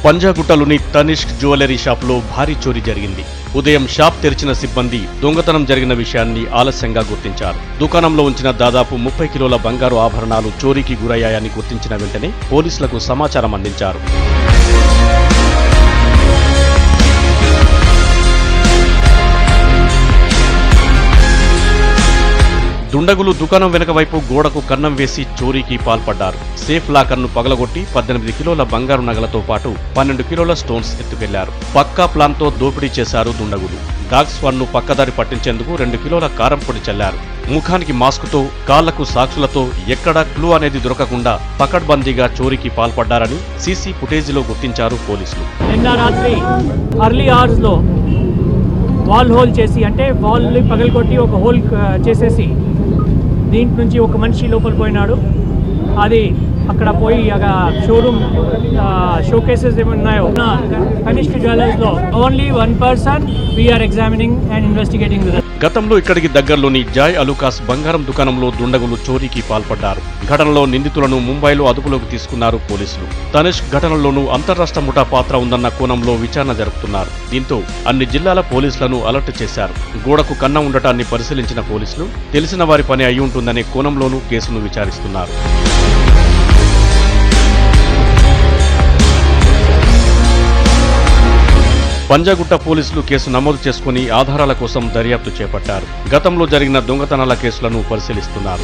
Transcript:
పంజాగుట్టలోని Tanishq jewellery షాప్లో భారీ చోరీ జరిగింది. ఉదయం షాప్ తెరిచిన సిబ్బంది దొంగతనం జరిగిన విషయాన్ని ఆలస్యంగా గుర్తించారు. దుకాణంలో ఉంచిన దాదాపు 30 కిలోల బంగారు ఆభరణాలు చోరీకి గురయ్యాయని గుర్తించిన వెంటనే పోలీసులకు సమాచారం అందించారు. దుండగులు దుకాణం వెనుక వైపు గోడకు కన్నం వేసి చోరీకి పాల్పడ్డారు. సేఫ్ లాకర్ను పగలగొట్టి 18 కిలోల బంగారు నగలతో పాటు 12 కిలోల స్టోన్స్ ఎత్తుకెళ్లారు. పక్కా ప్లాన్తో దోపిడీ చేశారు దుండగులు. డాగ్ స్వాన్ను పక్కదారి పట్టించేందుకు 2 కిలోల కారం పొడి చల్లారు. ముఖానికి మాస్కుతో, కాళ్లకు సాక్సులతో ఎక్కడా క్లూ అనేది దొరకకుండా పకడ్బందీగా చోరీకి పాల్పడ్డారని సీసీ ఫుటేజీలో గుర్తించారు పోలీసులు. నిన్న రాత్రి అర్లీ అవర్స్ లో వాల్ హోల్ చేసి, అంటే వాల్ పగలగొట్టి ఒక హోల్ చేసేసి దీంట్ నుంచి ఒక మనిషి లోపల పోయినాడు. అది అక్కడ పోయి షోరూమ్ షోకేసెస్ ఏమున్నాయో తనిష్క్ జ్యువెలర్స్ లో only 1 person we're examining and investigating. గతంలో ఇక్కడికి దగ్గరలోని జాయ్ అలుకాస్ బంగారం దుకాణంలో దుండగులు చోరీకి పాల్పడ్డారు. ఘటనలో నిందితులను ముంబైలో అదుపులోకి తీసుకున్నారు పోలీసులు. తనిష్క్ ఘటనలోనూ అంతర్రాష్ట్ర ముఠా పాత్ర ఉందన్న కోణంలో విచారణ జరుపుతున్నారు. దీంతో అన్ని జిల్లాల పోలీసులను అలర్ట్ చేశారు. గోడకు కన్నం ఉండటాన్ని పరిశీలించిన పోలీసులు తెలిసిన వారి పని అయి ఉంటుందనే కోణంలోనూ కేసును విచారిస్తున్నారు. పంజాగుట్ట పోలీసులు కేసు నమోదు చేసుకుని ఆధారాల కోసం దర్యాప్తు చేపట్టారు. గతంలో జరిగిన దొంగతనాల కేసులను పరిశీలిస్తున్నారు.